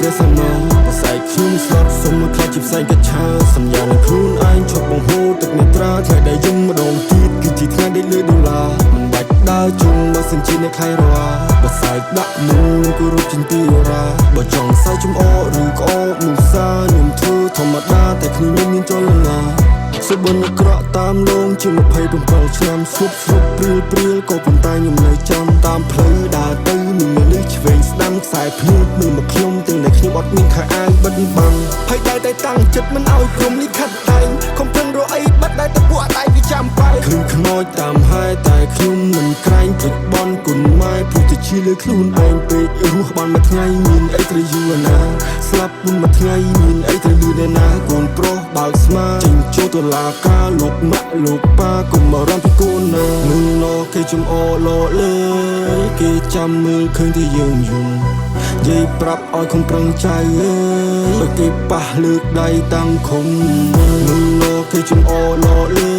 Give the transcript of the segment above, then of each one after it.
ព្រះសាមាប្រស័យខ្ញុំស្លាប់សុំមកខ្លាចជាផ្សែងកច្ឆាសញ្ញានឹងខ្លួនឯងឈប់បង្ហូរទឹកនេត្រាថ្ងៃដែលយំម្ដងទៀតគឺជាថ្ងៃដែលលឺដុល្លារមិនបាច់ដើរជុំបើសិនជាអ្នកខ្លាយរ៉ាប្រស័យដាក់មូលគោរពចិនទីរាបើចង់សើចំអឬក្អកនោះសាខ្ញុំធ្វើធម្មតាតែគ្នាមានចលនាសុបិនក្រក់តាមលងជា27ឆ្នាំស្រុបព្រៀលក៏ប៉ុន្តែខ្ញុំនៅចាំតាមផ្លូវដើរទៅមានមនុស្សឆ្វេងស្ដាំខ្សែភ្នែកមើលមកខ្ញុំទាំងដែលខ្ញុំអត់មានខោអាវបិទបាំងហើយតែតាំងចិត្តមិនឲ្យព្រមលិខិតតែងខំប្រឹងរកអីបាត់តែតពួកដៃវាចាំបែកឃើញខ្មោចតាមហាយតែខ្ញុំមិនក្រែងព្រឹកបន់គុណម៉ែព្រោះតែឈឺលើខ្លួនឯងពេករស់បានមួយថ្ងៃមានអីត្រូវយូរណាស្លាប់មុនមួយថ្ងៃមានអីត្រូវលឺដែរណាកូនប្រុសបើកស្មាចេញចូលតុលាការលោកម៉ាក់លោកប៉ាកុំមករំពីកូនណាមើលណគេចំអលោលើគេចាំមើលឃើញតែយើងយំនិយាយប្រាប់ឲ្យខំប្រឹងចៅបើគេប៉ះលើកដៃតាំងខំមើលណគេចំអលោលើ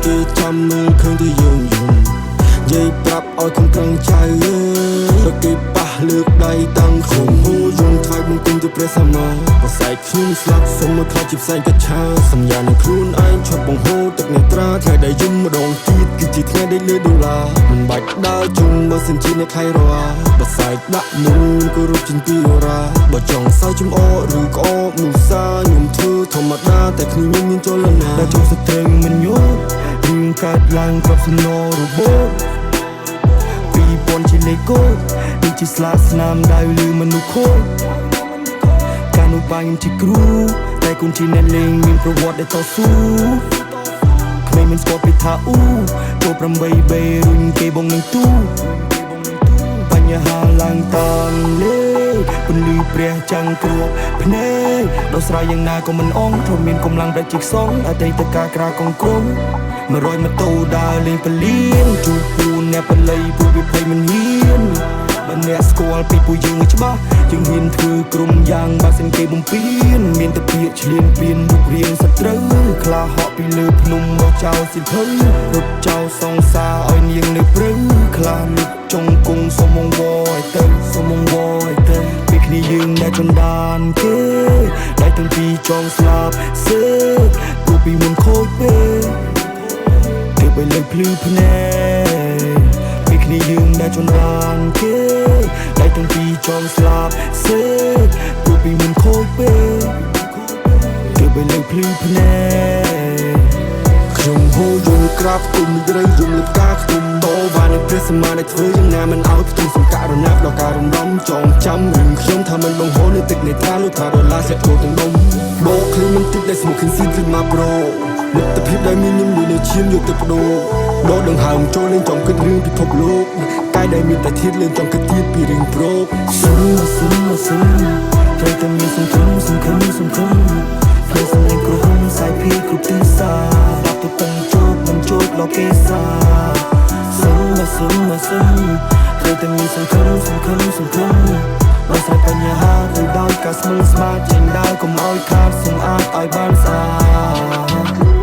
គេចាំមើលឃើញតែយើងយំនិយាយប្រាប់ឲ្យខំប្រឹងចៅបើគេប៉ះលើកដៃតាំងខំហូរយំថ្វាយបង្គំទៅព្រះសាមាប្រស័យខ្ញុំស្លាប់សុំមកខ្លាចជាផ្សែងកច្ឆាសញ្ញានឹងខ្លួនឯងឈប់បង្ហូរទឹកនេត្រាថ្ងៃដែលយំម្ដងទៀតគឺជាថ្ងៃដែលលឺដុល្លារមិនបាច់ដើរជុំបើសិនជាអ្នកខ្លាយរ៉ាប្រស័យដាក់មូលគោរពចិនទីរាបើចង់សើចំអឬក្អកនោះសាខ្ញុំធ្វើធម្មតាតែគ្នាមានចលនាដែលចូលស្ត្រីមិនយល់រឿងកើតឡើងគ្រាប់សំណរបូត2000ជាលេខកូដដូចជាស្លាកស្នាមដៅលើមនុស្សខូចកាលនោះបាញ់ជាគ្រូតែគុណជាអ្នកលេងមានប្រវត្តិដែលតស៊ូក្មេងមិនស្គាល់ពីថាអ៊ូចូល8បេរុញគេបងនឹងទូបញ្ហាឡើងតាមលេពន្លឺព្រះចាំងគ្រាប់ភ្នែកដោះស្រាយយ៉ាងណាក៏មិនអងព្រោះមានកម្លាំងដែលជីកសងអតីតកាលក្រៅកងក្រុម100ម៉ូតូដើរលេងពលានជួបពូនអ្នកបល័យពួកវាភ័យមិនហ៊ានបើអ្នកស្គាល់ពីពួកយើងច្បាស់យើងហ៊ានធ្វើក្រុមយ៉ាងបើសិនគេបំពេញមានតែពាក្យឆ្លៀនពៀនរូបរាងសត្រូវខ្លាហក់ពីលើភ្នំមកចោលសិភៅរត់ចោលសងសាឲ្យនាងនៅព្រៃខ្លាលឹកចុងគង់សុំងវឲ្យទៅសុំងវឲ្យទៅពីគ្នាយើងដែលចន្តានគេដែលទាំងពីរចងស្លាប់សេព្រោះពីមុនខូចពេកទៅលើភ្លឺភ្នែកពីគ្នាយើងដែលចន្តានគេដែលទាំងពីរចងស្លាប់សេព្រោះពីមុនខូចពេកទៅលើភ្លឺភ្នែកខ្ញុំហូរយំក្រាបគុំរៃយំលើផ្កាខ្ទុំតវ៉ានឹងព្រះសម្មាដែលធ្វើយ៉ាងណាមិនឲ្យផ្ទុំសង្ការណាប់ដល់ការរំដំចងចាំរឿងខ្ញុំថាមិនបង្ហូរនៅទឹកនេត្រាលោកថាដុល្លារសេះចូលទាំងដុំបោកឃើញមិនទឹកដែលស្មុគឃើញស៊ីព្រឹកមកប្រូមិត្តភាពដែលមានខ្ញុំនៅឈាមយកទៅបដូរដកដង្ហើមចូលលេងចង់គិតរឿងពិភពលោកកាយដែលមានតែធាតុលេងចង់គិតទៀតពីរឿងប្រោកសុំត្រូវតែមានសង្ឃឹមព្រោះសម្លេងគ្រោះខ្សែភីគ្រប់ទិសដាក់ទៅទាំងជោគមិនជោគលោកេសាសុំត្រូវតែមានសង្ឃឹមបើស្រីបញ្ហាឬដោយការស្មើស្មាតចេញដើរកុំឲ្យខាតសម្អាតឲ្យបានស្អាត